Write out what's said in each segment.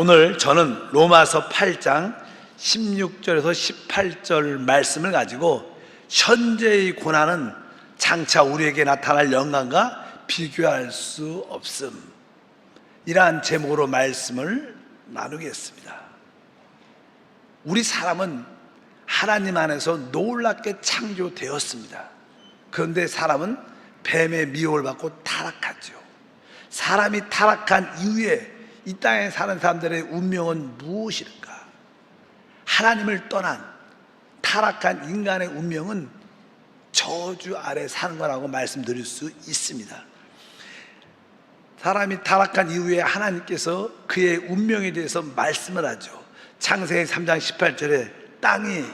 오늘 저는 로마서 8장 16절에서 18절 말씀을 가지고 현재의 고난은 장차 우리에게 나타날 영광과 비교할 수 없음, 이러한 제목으로 말씀을 나누겠습니다. 우리 사람은 하나님 안에서 놀랍게 창조되었습니다. 그런데 사람은 뱀의 미혹을 받고 타락하죠. 사람이 타락한 이후에 이 땅에 사는 사람들의 운명은 무엇일까? 하나님을 떠난 타락한 인간의 운명은 저주 아래 사는 거라고 말씀드릴 수 있습니다. 사람이 타락한 이후에 하나님께서 그의 운명에 대해서 말씀을 하죠. 창세기 3장 18절에 땅이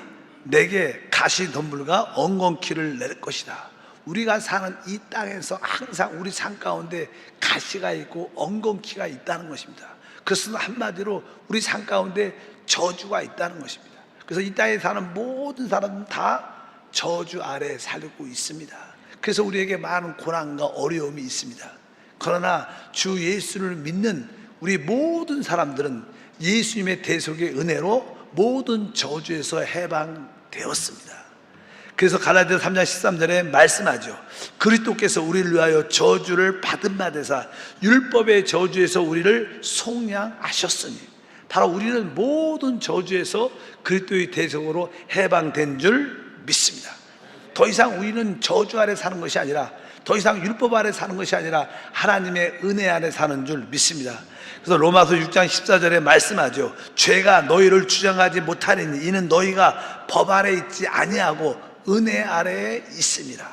내게 가시덤불과 엉겅퀴를 낼 것이다. 우리가 사는 이 땅에서 항상 우리 삶 가운데 가시가 있고 엉겅퀴가 있다는 것입니다. 그것은 한마디로 우리 삶 가운데 저주가 있다는 것입니다. 그래서 이 땅에 사는 모든 사람은 다 저주 아래 살고 있습니다. 그래서 우리에게 많은 고난과 어려움이 있습니다. 그러나 주 예수를 믿는 우리 모든 사람들은 예수님의 대속의 은혜로 모든 저주에서 해방되었습니다. 그래서 갈라디아 3장 13절에 말씀하죠. 그리스도께서 우리를 위하여 저주를 받은 바 되사 율법의 저주에서 우리를 속량하셨으니, 바로 우리는 모든 저주에서 그리스도의 대속으로 해방된 줄 믿습니다. 더 이상 우리는 저주 아래 사는 것이 아니라, 더 이상 율법 아래 사는 것이 아니라 하나님의 은혜 아래 사는 줄 믿습니다. 그래서 로마서 6장 14절에 말씀하죠. 죄가 너희를 주장하지 못하리니 이는 너희가 법 아래 있지 아니하고 은혜 아래에 있습니다.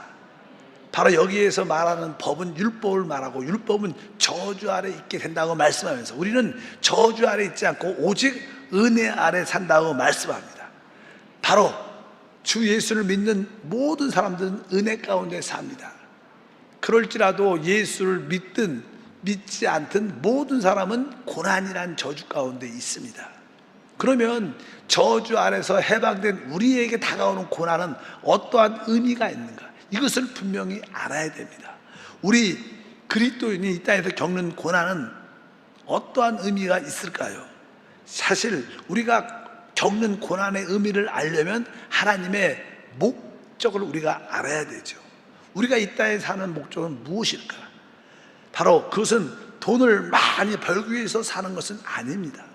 바로 여기에서 말하는 법은 율법을 말하고, 율법은 저주 아래 있게 된다고 말씀하면서 우리는 저주 아래 있지 않고 오직 은혜 아래 산다고 말씀합니다. 바로 주 예수를 믿는 모든 사람들은 은혜 가운데 삽니다. 그럴지라도 예수를 믿든 믿지 않든 모든 사람은 고난이란 저주 가운데 있습니다. 그러면 저주 아래서 해방된 우리에게 다가오는 고난은 어떠한 의미가 있는가? 이것을 분명히 알아야 됩니다. 우리 그리스도인이 이 땅에서 겪는 고난은 어떠한 의미가 있을까요? 사실 우리가 겪는 고난의 의미를 알려면 하나님의 목적을 우리가 알아야 되죠. 우리가 이 땅에 사는 목적은 무엇일까? 바로 그것은 돈을 많이 벌기 위해서 사는 것은 아닙니다.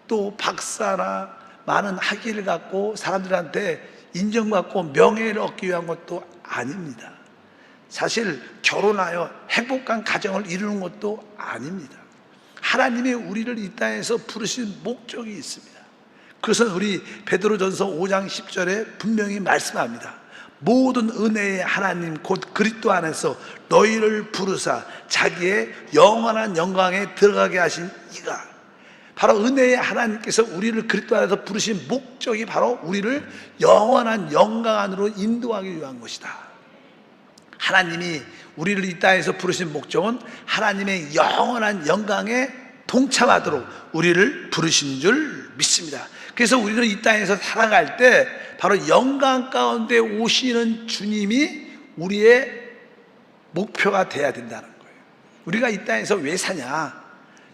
또 박사나 많은 학위를 갖고 사람들한테 인정받고 명예를 얻기 위한 것도 아닙니다. 사실 결혼하여 행복한 가정을 이루는 것도 아닙니다. 하나님이 우리를 이 땅에서 부르신 목적이 있습니다. 그것은 우리 베드로전서 5장 10절에 분명히 말씀합니다. 모든 은혜의 하나님 곧 그리스도 안에서 너희를 부르사 자기의 영원한 영광에 들어가게 하신 이가, 바로 은혜의 하나님께서 우리를 그리스도 안에서 부르신 목적이 바로 우리를 영원한 영광 안으로 인도하기 위한 것이다. 하나님이 우리를 이 땅에서 부르신 목적은 하나님의 영원한 영광에 동참하도록 우리를 부르신 줄 믿습니다. 그래서 우리는 이 땅에서 살아갈 때 바로 영광 가운데 오시는 주님이 우리의 목표가 돼야 된다는 거예요. 우리가 이 땅에서 왜 사냐?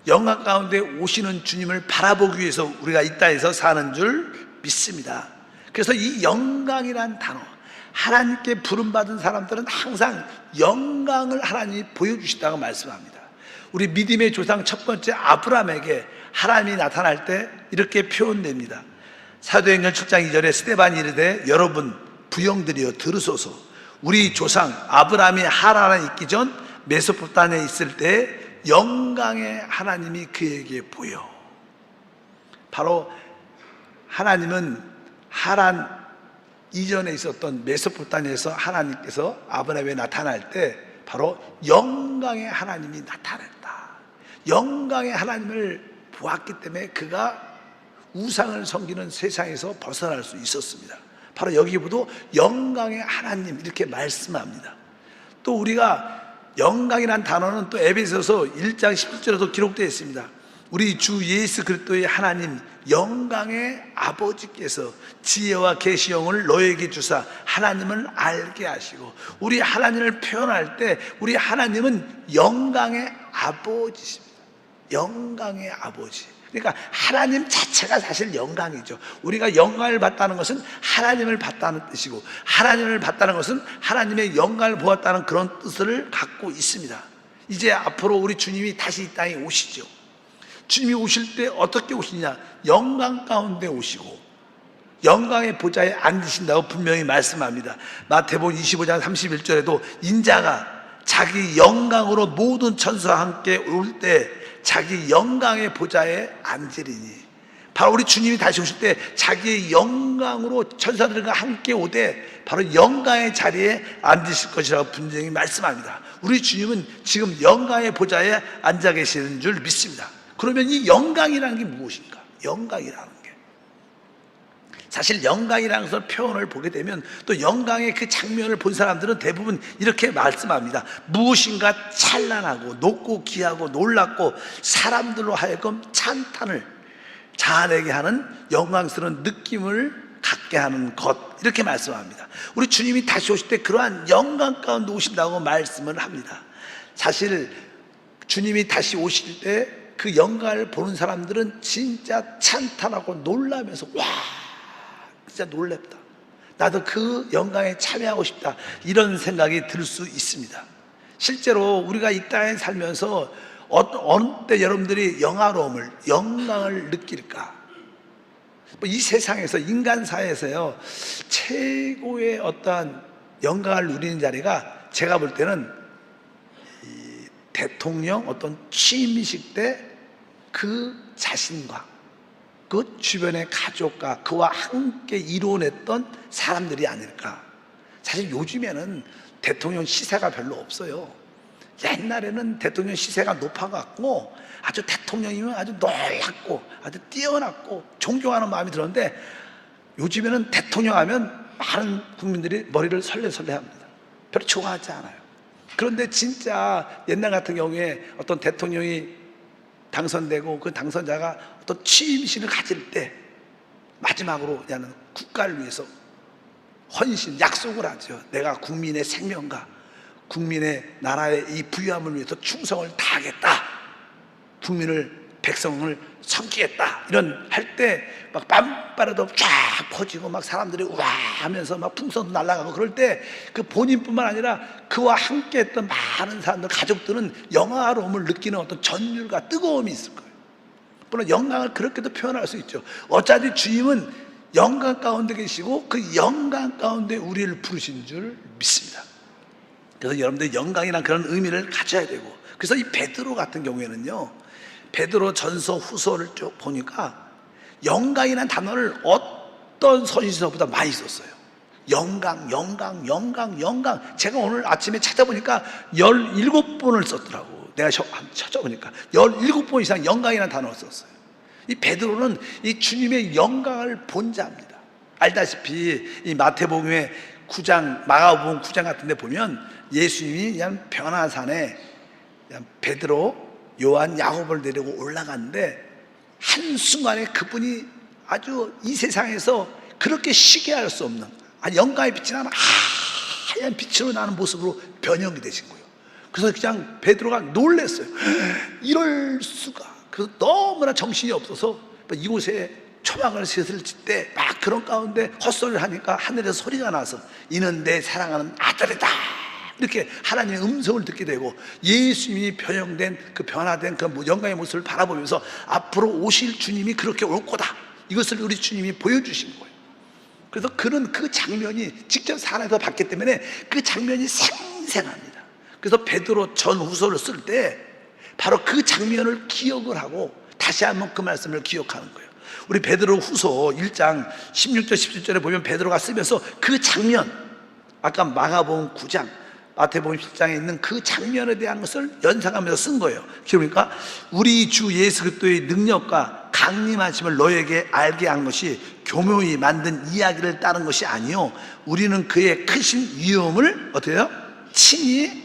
영광 가운데 오시는 주님을 바라보기 위해서 우리가 이 땅에서 사는 줄 믿습니다. 그래서 이 영광이란 단어, 하나님께 부름받은 사람들은 항상 영광을 하나님이 보여주시다고 말씀합니다. 우리 믿음의 조상 첫 번째 아브라함에게 하나님이 나타날 때 이렇게 표현됩니다. 사도행전 7장 2절에 스데반이 이르되 여러분 부형들이여 들으소서. 우리 조상 아브라함이 하란에 있기 전 메소포타미아에 있을 때 영광의 하나님이 그에게 보여. 바로 하나님은 하란 이전에 있었던 메소포타미아에서 하나님께서 아브라함에 나타날 때 바로 영광의 하나님이 나타났다. 영광의 하나님을 보았기 때문에 그가 우상을 섬기는 세상에서 벗어날 수 있었습니다. 바로 여기보다 영광의 하나님 이렇게 말씀합니다. 또 우리가 영광이란 단어는 또 에베소서 1장 17절에도 기록되어 있습니다. 우리 주 예수 그리스도의 하나님 영광의 아버지께서 지혜와 계시형을 너에게 주사 하나님을 알게 하시고, 우리 하나님을 표현할 때 우리 하나님은 영광의 아버지십니다. 영광의 아버지. 그러니까 하나님 자체가 사실 영광이죠. 우리가 영광을 받다는 것은 하나님을 봤다는 뜻이고, 하나님을 봤다는 것은 하나님의 영광을 보았다는 그런 뜻을 갖고 있습니다. 이제 앞으로 우리 주님이 다시 이 땅에 오시죠. 주님이 오실 때 어떻게 오시냐? 영광 가운데 오시고 영광의 보좌에 앉으신다고 분명히 말씀합니다. 마태복음 25장 31절에도 인자가 자기 영광으로 모든 천사와 함께 올 때 자기 영광의 보좌에 앉으리니, 바로 우리 주님이 다시 오실 때 자기의 영광으로 천사들과 함께 오되 바로 영광의 자리에 앉으실 것이라고 분명히 말씀합니다. 우리 주님은 지금 영광의 보좌에 앉아 계시는 줄 믿습니다. 그러면 이 영광이라는 게 무엇인가? 영광이라는 게 사실 영광이라는 것을 표현을 보게 되면 또 영광의 그 장면을 본 사람들은 대부분 이렇게 말씀합니다. 무엇인가 찬란하고 높고 귀하고 놀랍고 사람들로 하여금 찬탄을 자아내게 하는 영광스러운 느낌을 갖게 하는 것, 이렇게 말씀합니다. 우리 주님이 다시 오실 때 그러한 영광 가운데 오신다고 말씀을 합니다. 사실 주님이 다시 오실 때 그 영광을 보는 사람들은 진짜 찬탄하고 놀라면서 와, 진짜 놀랍다, 나도 그 영광에 참여하고 싶다, 이런 생각이 들 수 있습니다. 실제로 우리가 이 땅에 살면서 어느 때 여러분들이 영화로움을, 영광을 느낄까? 이 세상에서, 인간사에서요, 최고의 어떠한 영광을 누리는 자리가 제가 볼 때는 이 대통령 어떤 취임식 때 그 자신과 그 주변의 가족과 그와 함께 이루어냈던 사람들이 아닐까. 사실 요즘에는 대통령 시세가 별로 없어요. 옛날에는 대통령 시세가 높아갖고 아주 대통령이면 아주 놀랍고 아주 뛰어났고 존경하는 마음이 들었는데, 요즘에는 대통령 하면 많은 국민들이 머리를 설레설레 합니다. 별로 좋아하지 않아요. 그런데 진짜 옛날 같은 경우에 어떤 대통령이 당선되고 그 당선자가 어떤 취임식을 가질 때 마지막으로 그냥 국가를 위해서 헌신, 약속을 하죠. 내가 국민의 생명과 국민의 나라의 이 부유함을 위해서 충성을 다하겠다, 국민을, 백성을 섬기겠다, 이런 할 때 막 빰빠라도 쫙 퍼지고 막 사람들이 우와 하면서 막 풍선도 날아가고 그럴 때 그 본인뿐만 아니라 그와 함께 했던 많은 사람들, 가족들은 영화로움을 느끼는 어떤 전율과 뜨거움이 있을 거예요. 물론 영광을 그렇게도 표현할 수 있죠. 어차피 주님은 영광 가운데 계시고 그 영광 가운데 우리를 부르신 줄 믿습니다. 그래서 여러분들 영광이란 그런 의미를 가져야 되고, 그래서 이 베드로 같은 경우에는요, 베드로 전서 후서를 쭉 보니까 영광이란 단어를 어떤 서신서보다 많이 썼어요. 영광, 영광, 영광, 영광. 제가 오늘 아침에 찾아보니까 17번을 썼더라고. 내가 찾아보니까 17번 이상 영광이라는 단어를 썼어요. 이 베드로는 이 주님의 영광을 본 자입니다. 알다시피 이 마태복음의 9장, 마가복음 9장 같은 데 보면 예수님이 그냥 변화산에 그냥 베드로, 요한, 야고보를 데리고 올라갔는데 한순간에 그분이 아주 이 세상에서 그렇게 시기할 수 없는 영광의 빛이 나는 하얀 빛으로 나는 모습으로 변형이 되신 거예요. 그래서 그냥 베드로가 놀랐어요. 이럴 수가. 그래서 너무나 정신이 없어서 이곳에 초막을 셋을 칠 때 막 그런 가운데 헛소리를 하니까 하늘에서 소리가 나서 이는 내 사랑하는 아들이다, 이렇게 하나님의 음성을 듣게 되고, 예수님이 변형된 그 변화된 그 영광의 모습을 바라보면서 앞으로 오실 주님이 그렇게 올 거다, 이것을 우리 주님이 보여주신 거예요. 그래서 그는 그 장면이 직접 산에서 봤기 때문에 그 장면이 생생합니다. 그래서 베드로 전후서를 쓸 때 바로 그 장면을 기억을 하고 다시 한번 그 말씀을 기억하는 거예요. 우리 베드로 후서 1장 16절 17절에 보면 베드로가 쓰면서 그 장면, 아까 마가복음 9장, 마태복음 7장에 있는 그 장면에 대한 것을 연상하면서 쓴 거예요. 그러니까 우리 주 예수 그리스도의 능력과 강림하심을 너에게 알게 한 것이 교묘히 만든 이야기를 따른 것이 아니요, 우리는 그의 크신 위엄을 어떻게 해요? 친히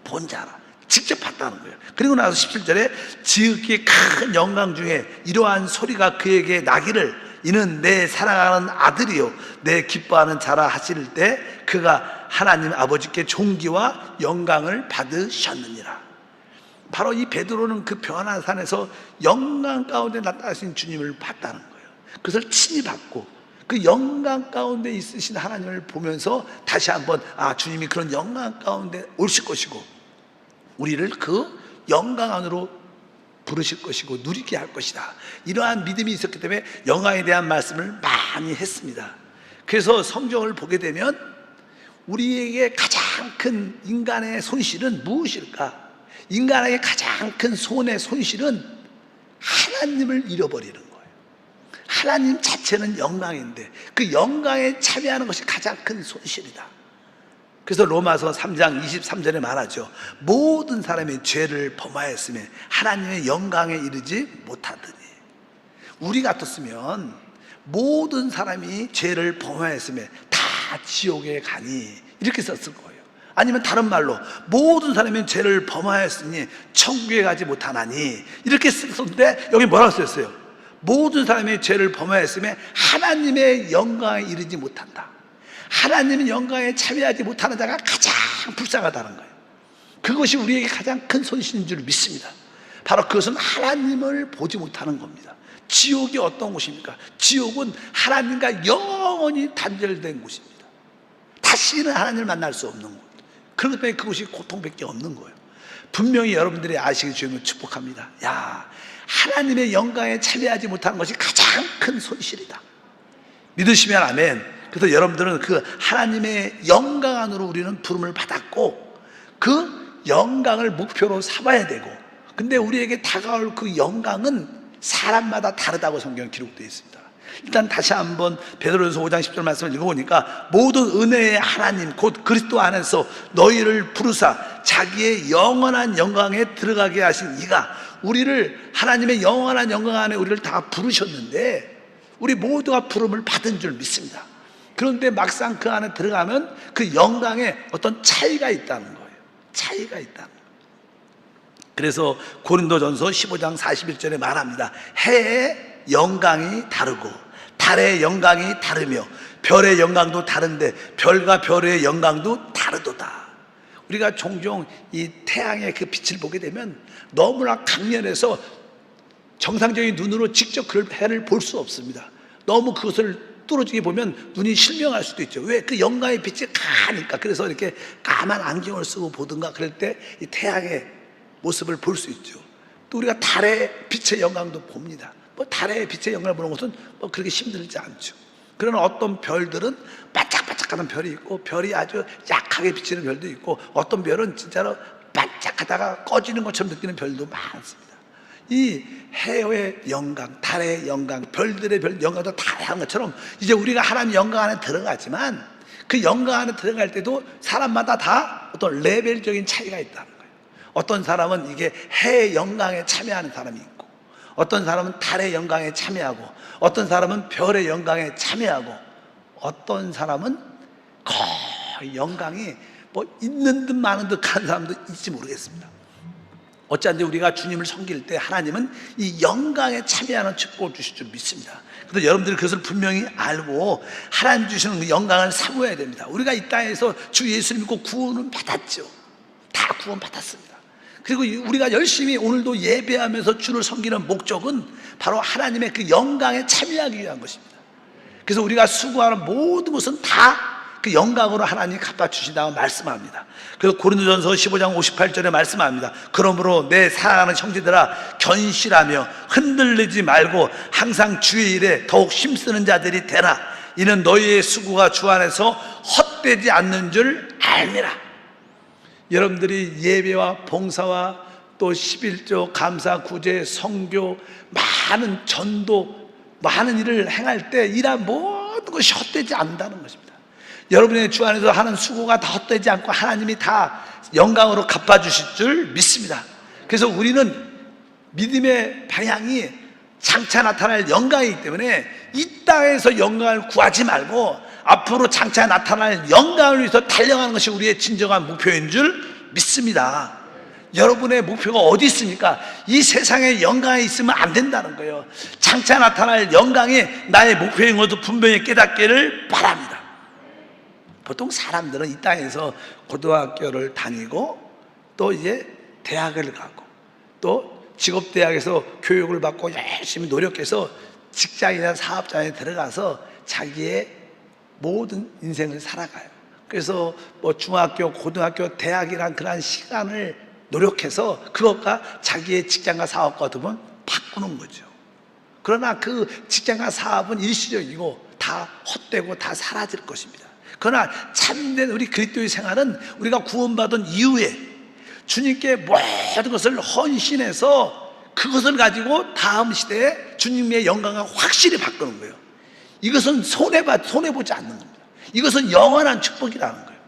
본 자라. 직접 봤다는 거예요. 그리고 나서 17절에 지극히 큰 영광 중에 이러한 소리가 그에게 나기를 이는 내 사랑하는 아들이요 내 기뻐하는 자라 하실 때 그가 하나님 아버지께 존귀와 영광을 받으셨느니라. 바로 이 베드로는 그 변화산에서 영광 가운데 나타나신 주님을 봤다는 거예요. 그것을 친히 봤고 그 영광 가운데 있으신 하나님을 보면서 다시 한번 주님이 그런 영광 가운데 오실 것이고 우리를 그 영광 안으로 부르실 것이고 누리게 할 것이다. 이러한 믿음이 있었기 때문에 영광에 대한 말씀을 많이 했습니다. 그래서 성경을 보게 되면 우리에게 가장 큰 인간의 손실은 무엇일까? 인간에게 가장 큰 손실은 하나님을 잃어버리는 거예요. 하나님 자체는 영광인데 그 영광에 참여하는 것이 가장 큰 손실이다. 그래서 로마서 3장 23절에 말하죠. 모든 사람이 죄를 범하였으며 하나님의 영광에 이르지 못하더니. 우리 같았으면 모든 사람이 죄를 범하였으며 다 지옥에 가니 이렇게 썼을 거예요. 아니면 다른 말로 모든 사람이 죄를 범하였으니 천국에 가지 못하나니 이렇게 썼는데 여기 뭐라고 썼어요? 모든 사람이 죄를 범하였으며 하나님의 영광에 이르지 못한다. 하나님의 영광에 참여하지 못하는 자가 가장 불쌍하다는 거예요. 그것이 우리에게 가장 큰 손실인 줄 믿습니다. 바로 그것은 하나님을 보지 못하는 겁니다. 지옥이 어떤 곳입니까? 지옥은 하나님과 영원히 단절된 곳입니다. 다시는 하나님을 만날 수 없는 곳. 그렇기 때문에 그것이 고통밖에 없는 거예요. 분명히 여러분들이 아시기 주님을 축복합니다. 하나님의 영광에 참여하지 못하는 것이 가장 큰 손실이다. 믿으시면 아멘. 그래서 여러분들은 그 하나님의 영광 안으로 우리는 부름을 받았고 그 영광을 목표로 삼아야 되고, 근데 우리에게 다가올 그 영광은 사람마다 다르다고 성경에 기록되어 있습니다. 일단 다시 한번 베드로전서 5장 10절 말씀을 읽어보니까 모든 은혜의 하나님 곧 그리스도 안에서 너희를 부르사 자기의 영원한 영광에 들어가게 하신 이가, 우리를 하나님의 영원한 영광 안에 우리를 다 부르셨는데 우리 모두가 부름을 받은 줄 믿습니다. 그런데 막상 그 안에 들어가면 그 영광에 어떤 차이가 있다는 거예요. 차이가 있다는 거예요. 그래서 고린도전서 15장 41절에 말합니다. 해의 영광이 다르고 달의 영광이 다르며 별의 영광도 다른데 별과 별의 영광도 다르도다. 우리가 종종 이 태양의 그 빛을 보게 되면 너무나 강렬해서 정상적인 눈으로 직접 그 해를 볼 수 없습니다. 너무 그것을 뚫어지게 보면 눈이 실명할 수도 있죠. 왜? 그 영광의 빛이 가니까. 그래서 이렇게 까만 안경을 쓰고 보든가 그럴 때 이 태양의 모습을 볼 수 있죠. 또 우리가 달의 빛의 영광도 봅니다. 달의 빛의 영광을 보는 것은 그렇게 힘들지 않죠. 그러나 어떤 별들은 반짝반짝하는 별이 있고 별이 아주 약하게 비치는 별도 있고 어떤 별은 진짜로 반짝하다가 꺼지는 것처럼 느끼는 별도 많습니다. 이 해의 영광, 달의 영광, 별들의 영광도 다양한 것처럼 이제 우리가 하나님 영광 안에 들어가지만 그 영광 안에 들어갈 때도 사람마다 다 어떤 레벨적인 차이가 있다는 거예요. 어떤 사람은 이게 해의 영광에 참여하는 사람이 있고, 어떤 사람은 달의 영광에 참여하고, 어떤 사람은 별의 영광에 참여하고, 어떤 사람은 거의 영광이 있는 듯 많은 듯 하는 사람도 있지 모르겠습니다. 어쩐지 우리가 주님을 섬길 때 하나님은 이 영광에 참여하는 축복을 주실 줄 믿습니다. 그래서 여러분들이 그것을 분명히 알고 하나님 주시는 그 영광을 사모해야 됩니다. 우리가 이 땅에서 주 예수를 믿고 구원은 받았죠. 다 구원 받았습니다. 그리고 우리가 열심히 오늘도 예배하면서 주를 섬기는 목적은 바로 하나님의 그 영광에 참여하기 위한 것입니다. 그래서 우리가 수고하는 모든 것은 다 그 영광으로 하나님이 갚아주신다고 말씀합니다. 그래서 고린도전서 15장 58절에 말씀합니다. 그러므로 내 사랑하는 형제들아 견실하며 흔들리지 말고 항상 주의 일에 더욱 힘쓰는 자들이 되라. 이는 너희의 수고가 주 안에서 헛되지 않는 줄 알미라. 여러분들이 예배와 봉사와 또 11조 감사 구제 성교 많은 전도 많은 일을 행할 때 일한 모든 것이 헛되지 않는다는 것입니다. 여러분의 주 안에서 하는 수고가 다 헛되지 않고 하나님이 다 영광으로 갚아주실 줄 믿습니다. 그래서 우리는 믿음의 방향이 장차 나타날 영광이기 때문에 이 땅에서 영광을 구하지 말고 앞으로 장차 나타날 영광을 위해서 달려가는 것이 우리의 진정한 목표인 줄 믿습니다. 여러분의 목표가 어디 있습니까? 이 세상에 영광이 있으면 안 된다는 거예요. 장차 나타날 영광이 나의 목표인 것도 분명히 깨닫기를 바랍니다. 보통 사람들은 이 땅에서 고등학교를 다니고 또 이제 대학을 가고 또 직업대학에서 교육을 받고 열심히 노력해서 직장이나 사업장에 들어가서 자기의 모든 인생을 살아가요. 그래서 뭐 중학교, 고등학교, 대학이란 그러한 시간을 노력해서 그것과 자기의 직장과 사업과 어쩌면 바꾸는 거죠. 그러나 그 직장과 사업은 일시적이고 다 헛되고 다 사라질 것입니다. 그러나 참된 우리 그리스도의 생활은 우리가 구원받은 이후에 주님께 모든 것을 헌신해서 그것을 가지고 다음 시대에 주님의 영광을 확실히 바꾸는 거예요. 이것은 손해보지 않는 겁니다. 이것은 영원한 축복이라는 거예요.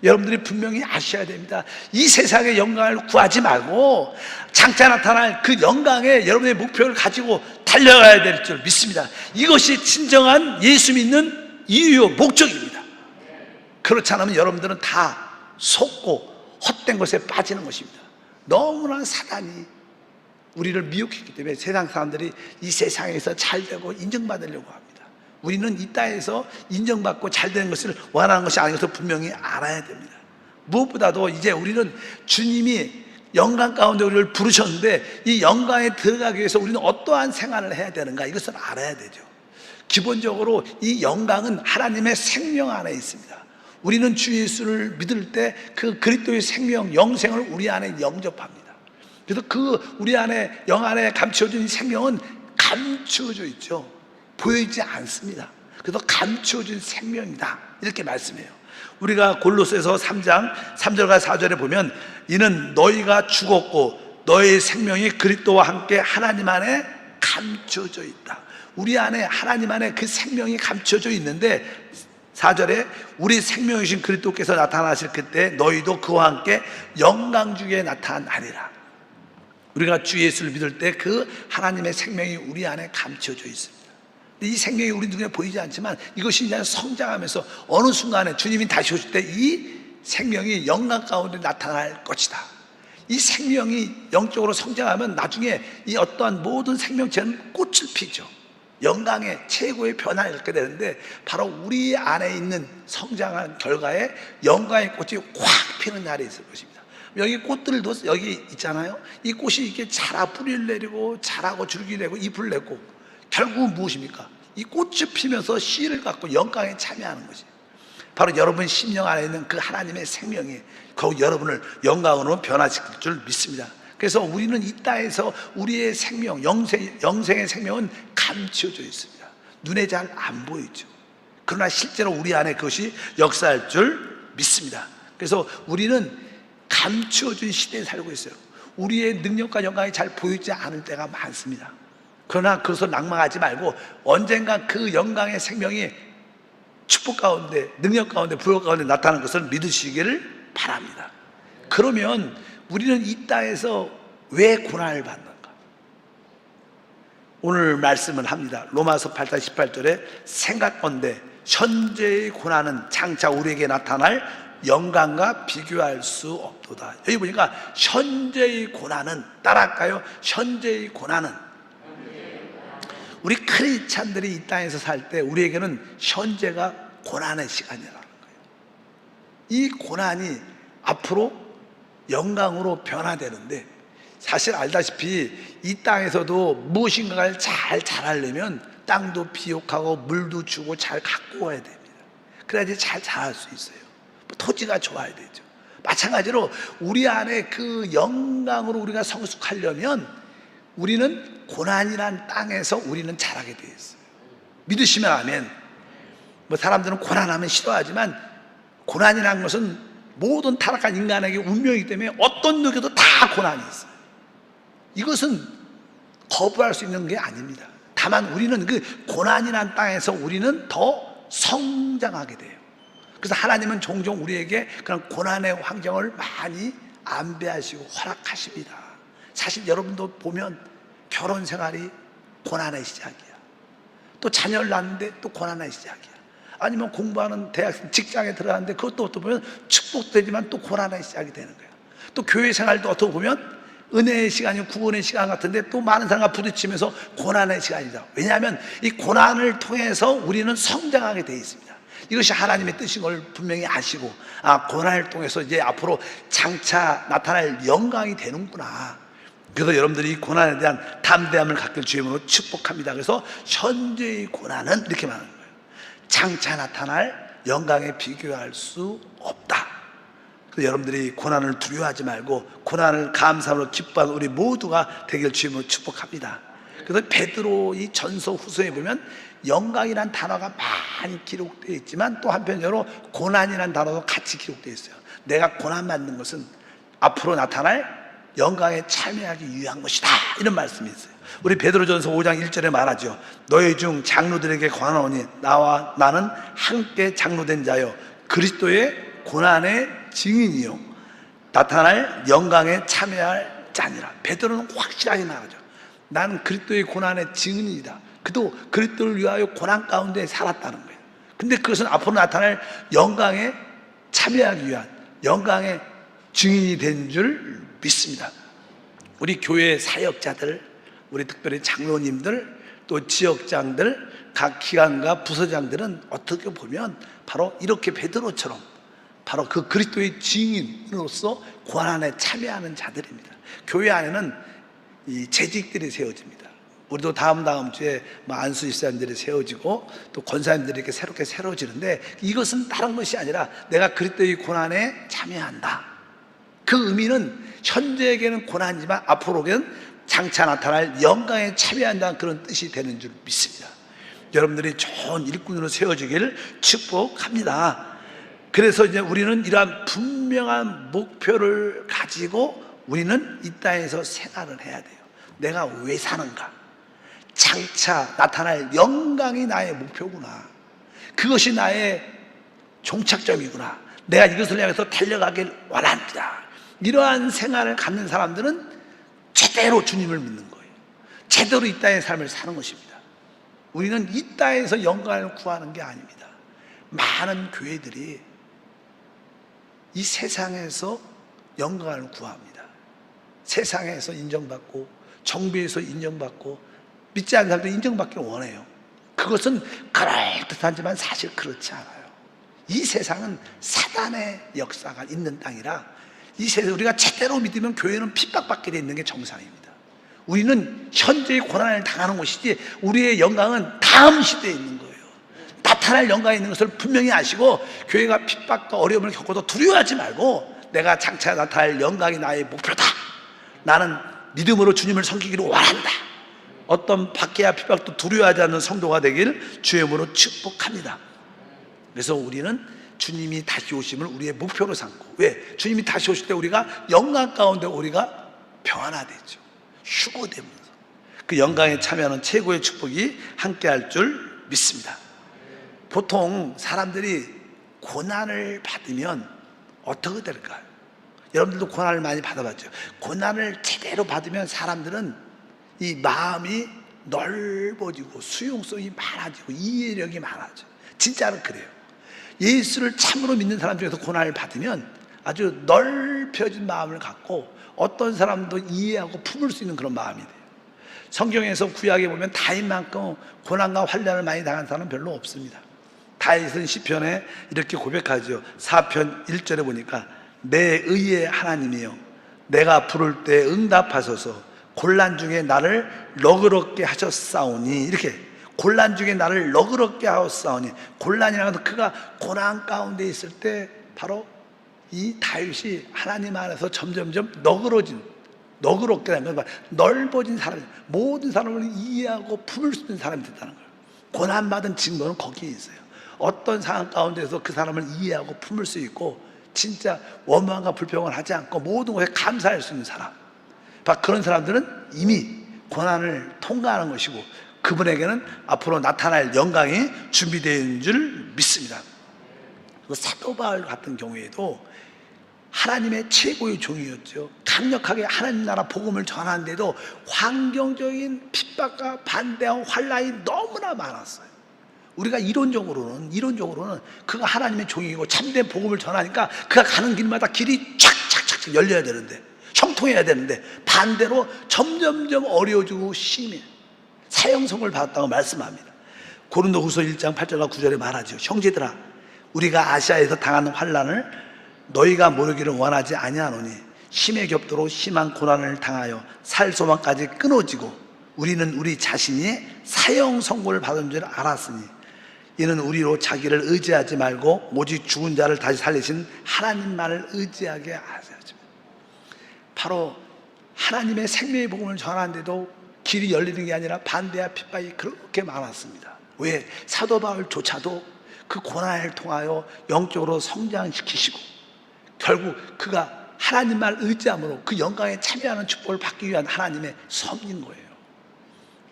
여러분들이 분명히 아셔야 됩니다. 이 세상의 영광을 구하지 말고 장차 나타날 그 영광에 여러분의 목표를 가지고 달려가야 될 줄 믿습니다. 이것이 진정한 예수 믿는 이유, 목적입니다. 그렇지 않으면 여러분들은 다 속고 헛된 것에 빠지는 것입니다. 너무나 사단이 우리를 미혹했기 때문에 세상 사람들이 이 세상에서 잘되고 인정받으려고 합니다. 우리는 이 땅에서 인정받고 잘되는 것을 원하는 것이 아닌 것을 분명히 알아야 됩니다. 무엇보다도 이제 우리는 주님이 영광 가운데 우리를 부르셨는데 이 영광에 들어가기 위해서 우리는 어떠한 생활을 해야 되는가, 이것을 알아야 되죠. 기본적으로 이 영광은 하나님의 생명 안에 있습니다. 우리는 주 예수를 믿을 때 그 그리스도의 생명, 영생을 우리 안에 영접합니다. 그래서 그 우리 안에, 영 안에 감추어진 이 생명은 감추어져 있죠. 보이지 않습니다. 그래서 감추어진 생명이다, 이렇게 말씀해요. 우리가 골로새서 3장 3절과 4절에 보면 이는 너희가 죽었고 너희의 생명이 그리스도와 함께 하나님 안에 감추어져 있다. 우리 안에 하나님 안에 그 생명이 감추어져 있는데 4절에 우리 생명이신 그리스도께서 나타나실 그때 너희도 그와 함께 영광 중에 나타나리라. 우리가 주 예수를 믿을 때 그 하나님의 생명이 우리 안에 감추어져 있습니다. 이 생명이 우리 눈에 보이지 않지만 이것이 이제 성장하면서 어느 순간에 주님이 다시 오실 때 이 생명이 영광 가운데 나타날 것이다. 이 생명이 영적으로 성장하면 나중에 이 어떠한 모든 생명체는 꽃을 피죠. 영광의 최고의 변화를 갖게 되는데 바로 우리 안에 있는 성장한 결과에 영광의 꽃이 확 피는 날이 있을 것입니다. 여기 꽃들도 여기 있잖아요. 이 꽃이 이렇게 자라 뿌리를 내리고 자라고 줄기 내고 잎을 내고 결국은 무엇입니까? 이 꽃이 피면서 씨를 갖고 영광에 참여하는 것이 바로 여러분 심령 안에 있는 그 하나님의 생명이 그 여러분을 영광으로 변화시킬 줄 믿습니다. 그래서 우리는 이 땅에서 우리의 생명, 영생의 생명은 감추어져 있습니다. 눈에 잘 안 보이죠. 그러나 실제로 우리 안에 그것이 역사할 줄 믿습니다. 그래서 우리는 감추어진 시대에 살고 있어요. 우리의 능력과 영광이 잘 보이지 않을 때가 많습니다. 그러나 그것을 낭망하지 말고 언젠가 그 영광의 생명이 축복 가운데, 능력 가운데, 부여 가운데 나타나는 것을 믿으시기를 바랍니다. 그러면 우리는 이 땅에서 왜 고난을 받는가? 오늘 말씀을 합니다. 로마서 8장 18절에 생각건대 현재의 고난은 장차 우리에게 나타날 영광과 비교할 수 없도다. 여기 보니까 현재의 고난은, 따라할까요? 현재의 고난은, 우리 크리스찬들이 이 땅에서 살 때 우리에게는 현재가 고난의 시간이라는 거예요. 이 고난이 앞으로 영광으로 변화되는데, 사실 알다시피 이 땅에서도 무엇인가를 잘 자라려면 땅도 비옥하고 물도 주고 잘 갖고 와야 됩니다. 그래야지 잘 자랄 수 있어요. 토지가 좋아야 되죠. 마찬가지로 우리 안에 그 영광으로 우리가 성숙하려면 우리는 고난이란 땅에서 우리는 자라게 되어 있어요. 믿으시면 아멘. 뭐 사람들은 고난하면 싫어하지만 고난이라는 것은 모든 타락한 인간에게 운명이기 때문에 어떤 누구도 다 고난이 있어요. 이것은 거부할 수 있는 게 아닙니다. 다만 우리는 그 고난이란 땅에서 우리는 더 성장하게 돼요. 그래서 하나님은 종종 우리에게 그런 고난의 환경을 많이 안배하시고 허락하십니다. 사실 여러분도 보면 결혼 생활이 고난의 시작이야. 또 자녀를 낳는데 또 고난의 시작이야. 아니면 공부하는 대학생, 직장에 들어가는데 그것도 어떻게 보면 축복되지만 또 고난의 시작이 되는 거야. 또 교회 생활도 어떻게 보면 은혜의 시간이 구원의 시간 같은데 또 많은 사람과 부딪히면서 고난의 시간이다. 왜냐하면 이 고난을 통해서 우리는 성장하게 되어 있습니다. 이것이 하나님의 뜻인 걸 분명히 아시고, 고난을 통해서 이제 앞으로 장차 나타날 영광이 되는구나. 그래서 여러분들이 이 고난에 대한 담대함을 갖길 주임으로 축복합니다. 그래서 현재의 고난은 이렇게 말하는 거예요. 장차 나타날 영광에 비교할 수 없다. 그래서 여러분들이 고난을 두려워하지 말고 고난을 감사함으로 기뻐하는 우리 모두가 되길 주임으로 축복합니다. 그래서 베드로 이 전서 후서에 보면 영광이란 단어가 많이 기록되어 있지만 또 한편으로 고난이란 단어도 같이 기록되어 있어요. 내가 고난받는 것은 앞으로 나타날 영광에 참여하기 위한 것이다, 이런 말씀이 있어요. 우리 베드로전서 5장 1절에 말하죠. 너희 중 장로들에게 권하노니 나와 나는 함께 장로된 자여 그리스도의 고난의 증인이요 나타날 영광에 참여할 자니라. 베드로는 확실하게 말하죠. 나는 그리스도의 고난의 증인이다. 그도 그리스도를 위하여 고난 가운데 살았다는 거예요. 근데 그것은 앞으로 나타날 영광에 참여하기 위한 영광의 증인이 된 줄 믿습니다. 우리 교회 사역자들, 우리 특별히 장로님들, 또 지역장들, 각 기관과 부서장들은 어떻게 보면 바로 이렇게 베드로처럼 바로 그 그리스도의 증인으로서 고난에 참여하는 자들입니다. 교회 안에는 이 재직들이 세워집니다. 우리도 다음 주에 안수 집사님들이 세워지고 또 권사님들이 이렇게 새롭게 세워지는데, 이것은 다른 것이 아니라 내가 그리스도의 고난에 참여한다. 그 의미는 현재에게는 고난이지만 앞으로는 장차 나타날 영광에 참여한다는 그런 뜻이 되는 줄 믿습니다. 여러분들이 좋은 일꾼으로 세워지기를 축복합니다. 그래서 이제 우리는 이러한 분명한 목표를 가지고 우리는 이 땅에서 생활을 해야 돼요. 내가 왜 사는가? 장차 나타날 영광이 나의 목표구나. 그것이 나의 종착점이구나. 내가 이것을 향해서 달려가길 원합니다. 이러한 생활을 갖는 사람들은 제대로 주님을 믿는 거예요. 제대로 이 땅의 삶을 사는 것입니다. 우리는 이 땅에서 영광을 구하는 게 아닙니다. 많은 교회들이 이 세상에서 영광을 구합니다. 세상에서 인정받고 정부에서 인정받고 믿지 않는 사람도 인정받기를 원해요. 그것은 그럴듯하지만 사실 그렇지 않아요. 이 세상은 사단의 역사가 있는 땅이라 이 세상 우리가 제대로 믿으면 교회는 핍박받게 돼 있는 게 정상입니다. 우리는 현재의 고난을 당하는 것이지 우리의 영광은 다음 시대에 있는 거예요. 나타날 영광이 있는 것을 분명히 아시고 교회가 핍박과 어려움을 겪어도 두려워하지 말고 내가 장차 나타날 영광이 나의 목표다. 나는 믿음으로 주님을 섬기기를 원한다. 어떤 박해와 핍박도 두려워하지 않는 성도가 되길 주의 이름으로 축복합니다. 그래서 우리는 주님이 다시 오심을 우리의 목표로 삼고, 왜? 주님이 다시 오실 때 우리가 영광 가운데 우리가 평안하되죠. 휴고되면서 그 영광에 참여하는 최고의 축복이 함께할 줄 믿습니다. 보통 사람들이 고난을 받으면 어떻게 될까요? 여러분들도 고난을 많이 받아봤죠. 고난을 제대로 받으면 사람들은 이 마음이 넓어지고 수용성이 많아지고 이해력이 많아져. 진짜로 그래요. 예수를 참으로 믿는 사람 중에서 고난을 받으면 아주 넓혀진 마음을 갖고 어떤 사람도 이해하고 품을 수 있는 그런 마음이 돼요. 성경에서 구약에 보면 다윗만큼 고난과 환난을 많이 당한 사람은 별로 없습니다. 다윗은 시편에 이렇게 고백하죠. 4편 1절에 보니까 내 의의 하나님이여 내가 부를 때 응답하소서 곤란 중에 나를 너그럽게 하셨사오니, 이렇게 곤란 중에 나를 너그럽게 하셨사오니, 곤란이라는 것은 그가 고난 가운데 있을 때 바로 이 다윗이 하나님 안에서 점점점 너그럽게 되면 넓어진 사람, 모든 사람을 이해하고 품을 수 있는 사람이 됐다는 거예요. 고난받은 증거는 거기에 있어요. 어떤 상황 가운데서 그 사람을 이해하고 품을 수 있고 진짜 원망과 불평을 하지 않고 모든 것에 감사할 수 있는 사람, 그런 사람들은 이미 고난을 통과하는 것이고 그분에게는 앞으로 나타날 영광이 준비되어 있는 줄 믿습니다. 사도 바울 같은 경우에도 하나님의 최고의 종이었죠. 강력하게 하나님 나라 복음을 전하는데도 환경적인 핍박과 반대와 환난이 너무나 많았어요. 우리가 이론적으로는 그가 하나님의 종이고 참된 복음을 전하니까 그가 가는 길마다 길이 착착착 열려야 되는데, 형통해야 되는데, 반대로 점점점 어려워지고 심해 사형선고를 받았다고 말씀합니다. 고린도후서 1장 8절과 9절에 말하죠. 형제들아, 우리가 아시아에서 당하는 환난을 너희가 모르기를 원하지 아니하노니 심해 겹도록 심한 고난을 당하여 살 소망까지 끊어지고 우리는 우리 자신이 사형 선고를 받은 줄 알았으니 이는 우리로 자기를 의지하지 말고 오직 죽은 자를 다시 살리신 하나님만을 의지하게 하셔야죠. 바로 하나님의 생명의 복음을 전하는데도 길이 열리는 게 아니라 반대와 핍박이 그렇게 많았습니다. 왜? 사도 바울조차도 그 고난을 통하여 영적으로 성장시키시고 결국 그가 하나님만 의지함으로 그 영광에 참여하는 축복을 받기 위한 하나님의 섭리인 거예요.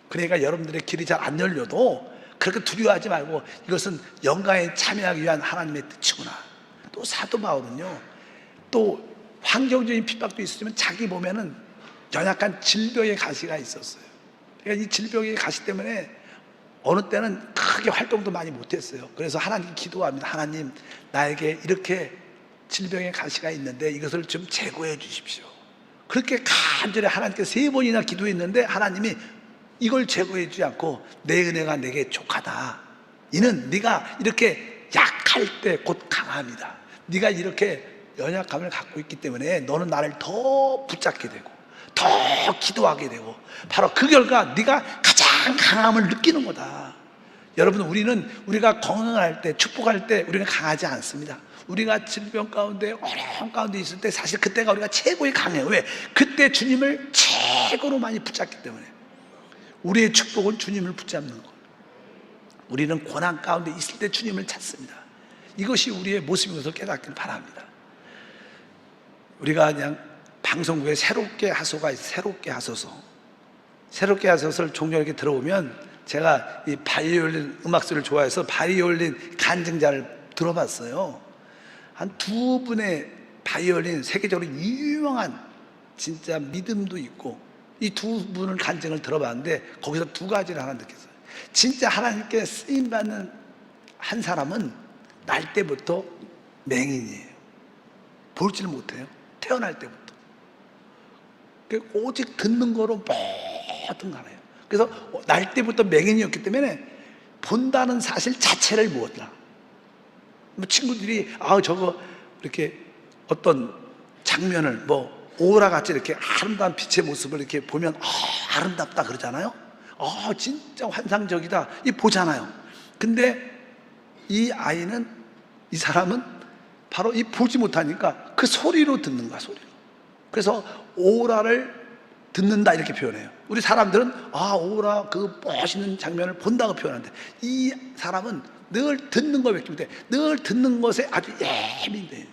그러니까 여러분들의 길이 잘 안 열려도 그렇게 두려워하지 말고 이것은 영광에 참여하기 위한 하나님의 뜻이구나. 또 사도 바울은요, 또 환경적인 핍박도 있었지만 자기 몸에는 연약한 질병의 가시가 있었어요. 그러니까 이 질병의 가시 때문에 어느 때는 크게 활동도 많이 못했어요. 그래서 하나님께 기도합니다. 하나님, 나에게 이렇게 질병의 가시가 있는데 이것을 좀 제거해 주십시오. 그렇게 간절히 하나님께 3번이나 기도했는데 하나님이 이걸 제거해 주지 않고 내 은혜가 내게 족하다. 이는 네가 이렇게 약할 때 곧 강함이다. 네가 이렇게 연약함을 갖고 있기 때문에 너는 나를 더 붙잡게 되고 더 기도하게 되고 바로 그 결과 네가 가장 강함을 느끼는 거다. 여러분, 우리가 건강할 때, 축복할 때 우리는 강하지 않습니다. 우리가 질병 가운데 어려움 가운데 있을 때 사실 그때가 우리가 최고의 강해요. 왜? 그때 주님을 최고로 많이 붙잡기 때문에. 우리의 축복은 주님을 붙잡는 거예요. 우리는 고난 가운데 있을 때 주님을 찾습니다. 이것이 우리의 모습인 것을 깨닫기를 바랍니다. 우리가 그냥 방송국에 새롭게 하소가 있어요. 새롭게 하소서. 새롭게 하소서를 종종 이렇게 들어보면 제가 이 바이올린 음악 소리를 좋아해서 바이올린 간증자를 들어봤어요. 한 2분의 바이올린 세계적으로 유명한 진짜 믿음도 있고 이 2분을 간증을 들어봤는데 거기서 2가지를 하나 느꼈어요. 진짜 하나님께 쓰임받는 한 사람은 날 때부터 맹인이에요. 볼지를 못해요. 태어날 때부터. 오직 듣는 거로 모든 거예요. 그래서 날 때부터 맹인이었기 때문에 본다는 사실 자체를 몰라. 친구들이 저거 이렇게 어떤 장면을 오라같이 이렇게 아름다운 빛의 모습을 이렇게 보면 아름답다 그러잖아요. 진짜 환상적이다 이 보잖아요. 근데 이 사람은 바로 이 보지 못하니까 그 소리로 듣는 거야. 소리로. 그래서 오라를 듣는다 이렇게 표현해요. 우리 사람들은 오라 그 멋있는 장면을 본다고 표현하는데 이 사람은 늘 듣는 거 뵙기 때문에 늘 듣는 것에 아주 예민해요.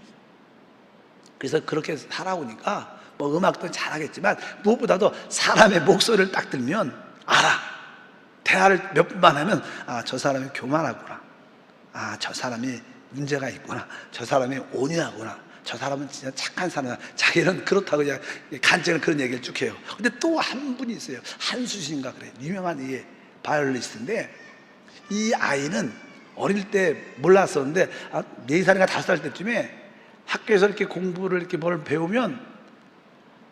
그래서 그렇게 살아오니까 음악도 잘하겠지만 무엇보다도 사람의 목소리를 딱 들면 알아. 대화를 몇 번만 하면 저 사람이 교만하구나. 저 사람이 문제가 있구나. 저 사람이 온유하구나. 저 사람은 진짜 착한 사람이야. 자기는 그렇다고 그냥 간증을 그런 얘기를 쭉 해요. 근데 또 한 분이 있어요. 한수신가 그래요. 유명한 이 바이올리스트인데 이 아이는 어릴 때 몰랐었는데 4살인가 5살 때쯤에 학교에서 이렇게 공부를 이렇게 뭘 배우면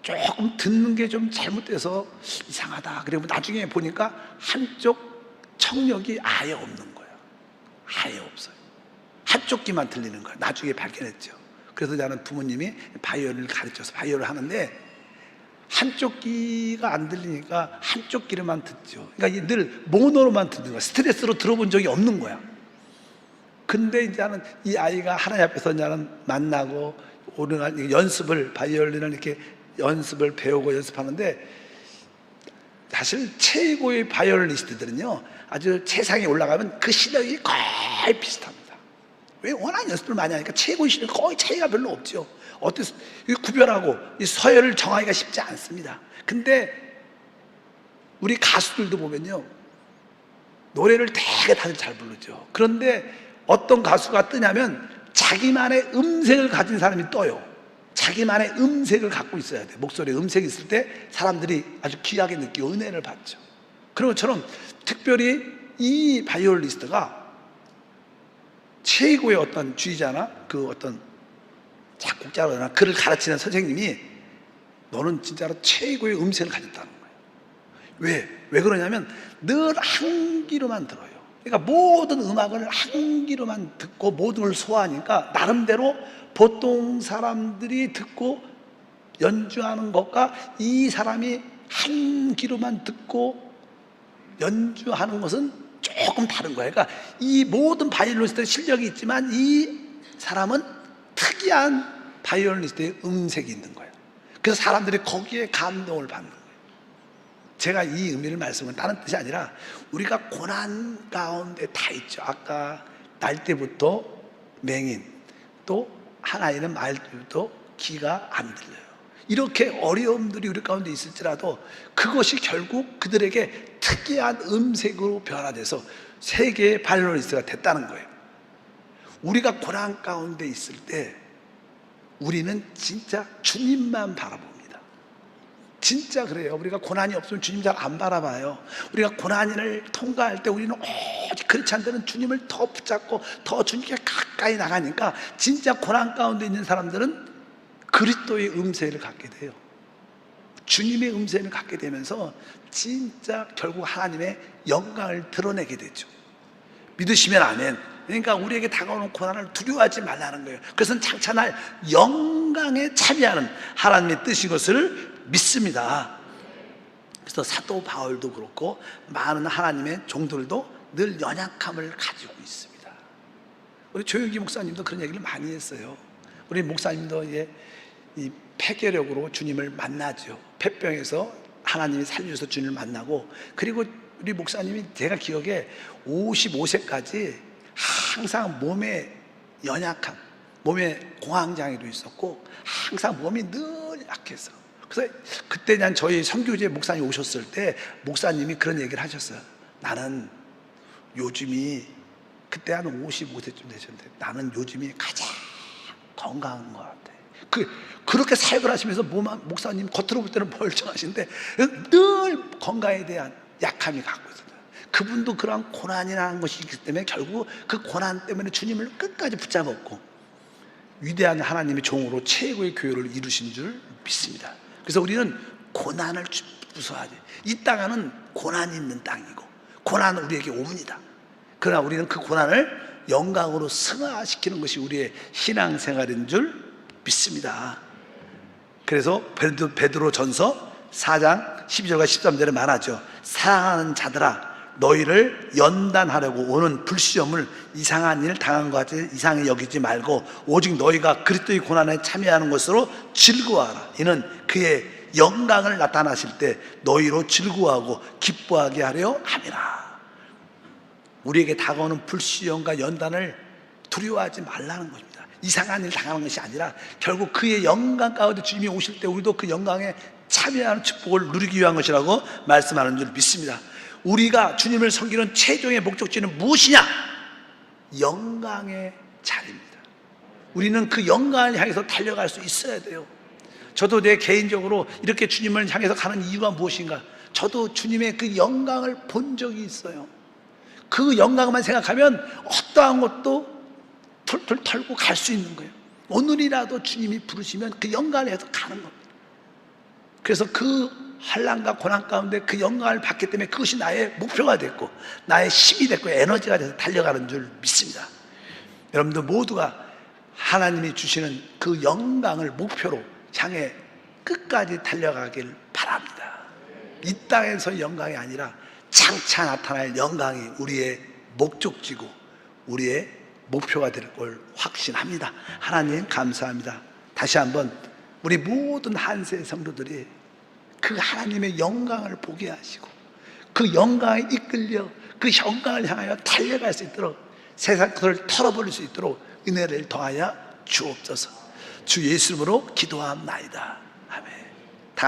조금 듣는 게 좀 잘못돼서 이상하다. 그리고 나중에 보니까 한쪽 청력이 아예 없는 거예요. 아예 없어요. 한쪽 귀만 들리는 거예요. 나중에 발견했죠. 그래서 나는 부모님이 바이올린을 가르쳐서 바이올을 하는데 한쪽 귀가 안 들리니까 한쪽 귀로만 듣죠. 그러니까 늘 모노로만 듣는 거야. 스트레스로 들어본 적이 없는 거야. 근데 이제는 이 아이가 하나님 앞에서 이제는 만나고 오늘 연습을 바이올린을 이렇게 연습을 배우고 연습하는데 사실 최고의 바이올리니스트들은요 아주 세상에 올라가면 그 실력이 거의 비슷합니다. 왜? 워낙 연습을 많이 하니까 최고의 실력 거의 차이가 별로 없죠. 구별하고 이 서열을 정하기가 쉽지 않습니다. 근데 우리 가수들도 보면요 노래를 되게 다들 잘 부르죠. 그런데 어떤 가수가 뜨냐면 자기만의 음색을 가진 사람이 떠요. 자기만의 음색을 갖고 있어야 돼. 목소리에 음색이 있을 때 사람들이 아주 귀하게 느끼고 은혜를 받죠. 그런 것처럼 특별히 이 바이올리스트가 최고의 어떤 주의자나 그 어떤 작곡자나 그를 가르치는 선생님이 너는 진짜로 최고의 음색을 가졌다는 거예요. 왜 그러냐면 늘 한 귀로만 들어요. 그러니까 모든 음악을 한 귀로만 듣고 모든 걸 소화하니까 나름대로 보통 사람들이 듣고 연주하는 것과 이 사람이 한 귀로만 듣고 연주하는 것은 조금 다른 거예요. 그러니까 이 모든 바이올리니스트의 실력이 있지만 이 사람은 특이한 바이올리니스트의 음색이 있는 거예요. 그래서 사람들이 거기에 감동을 받는 거예요. 제가 이 의미를 말씀은 다른 뜻이 아니라 우리가 고난 가운데 다 있죠. 아까 날 때부터 맹인, 또 하나이는 말 때부터 귀가 안 들려요. 이렇게 어려움들이 우리 가운데 있을지라도 그것이 결국 그들에게 특이한 음색으로 변화돼서 세계의 바이올리니스트가 됐다는 거예요. 우리가 고난 가운데 있을 때 우리는 진짜 주님만 바라봅니다. 진짜 그래요. 우리가 고난이 없으면 주님 잘 안 바라봐요. 우리가 고난을 통과할 때 우리는 오직 그렇지 않다면 주님을 더 붙잡고 더 주님께 가까이 나가니까 진짜 고난 가운데 있는 사람들은 그리스도의 음색을 갖게 돼요. 주님의 음색을 갖게 되면서 진짜 결국 하나님의 영광을 드러내게 되죠. 믿으시면 아멘. 그러니까 우리에게 다가오는 고난을 두려워하지 말라는 거예요. 그것은 장차 날 영광에 참여하는 하나님의 뜻인 것을 믿습니다. 그래서 사도 바울도 그렇고 많은 하나님의 종들도 늘 연약함을 가지고 있습니다. 우리 조영기 목사님도 그런 얘기를 많이 했어요. 우리 목사님도 이 폐결력으로 주님을 만나죠. 폐병에서 하나님이 살려줘서 주님을 만나고, 그리고 우리 목사님이 제가 기억에 55세까지 항상 몸에 연약함, 몸에 공황장애도 있었고 항상 몸이 늘 약해서, 그래서 그때 난 저희 선교제 목사님 오셨을 때 목사님이 그런 얘기를 하셨어요. 나는 요즘이, 그때 한 55세쯤 되셨는데 나는 요즘이 가장 건강한 것 같아. 그렇게 사역을 하시면서 목사님 겉으로 볼 때는 멀쩡하신데 늘 건강에 대한 약함이 갖고 있어요. 그분도 그러한 고난이라는 것이 있기 때문에 결국 그 고난 때문에 주님을 끝까지 붙잡았고 위대한 하나님의 종으로 최고의 교회를 이루신 줄 믿습니다. 그래서 우리는 고난을 무서워하지. 이 땅은 고난이 있는 땅이고 고난은 우리에게 옵니다. 그러나 우리는 그 고난을 영광으로 승화시키는 것이 우리의 신앙생활인 줄 믿습니다. 그래서 베드로 전서 4장 12절과 13절에 말하죠. 사랑하는 자들아, 너희를 연단하려고 오는 불시험을 이상한 일 당한 것 같이 이상히 여기지 말고 오직 너희가 그리스도의 고난에 참여하는 것으로 즐거워하라. 이는 그의 영광을 나타나실 때 너희로 즐거워하고 기뻐하게 하려 함이라. 우리에게 다가오는 불시험과 연단을 두려워하지 말라는 것입니다. 이상한 일 당하는 것이 아니라 결국 그의 영광 가운데 주님이 오실 때 우리도 그 영광에 참여하는 축복을 누리기 위한 것이라고 말씀하는 줄 믿습니다. 우리가 주님을 섬기는 최종의 목적지는 무엇이냐? 영광의 자리입니다. 우리는 그 영광을 향해서 달려갈 수 있어야 돼요. 저도 내 개인적으로 이렇게 주님을 향해서 가는 이유가 무엇인가? 저도 주님의 그 영광을 본 적이 있어요. 그 영광만 생각하면 어떠한 것도 툴툴 털고 갈 수 있는 거예요. 오늘이라도 주님이 부르시면 그 영광을 해서 가는 겁니다. 그래서 그 환난과 고난 가운데 그 영광을 받기 때문에 그것이 나의 목표가 됐고 나의 힘이 됐고 에너지가 돼서 달려가는 줄 믿습니다. 여러분들 모두가 하나님이 주시는 그 영광을 목표로 향해 끝까지 달려가길 바랍니다. 이 땅에서 영광이 아니라 장차 나타날 영광이 우리의 목적지고 우리의 목표가 될 걸 확신합니다. 하나님 감사합니다. 다시 한번 우리 모든 한세 성도들이 그 하나님의 영광을 보게 하시고 그 영광에 이끌려 그 영광을 향하여 달려갈 수 있도록 세상 것을 털어버릴 수 있도록 은혜를 더하여 주옵소서. 주 예수 이름으로 기도합나이다. 아멘.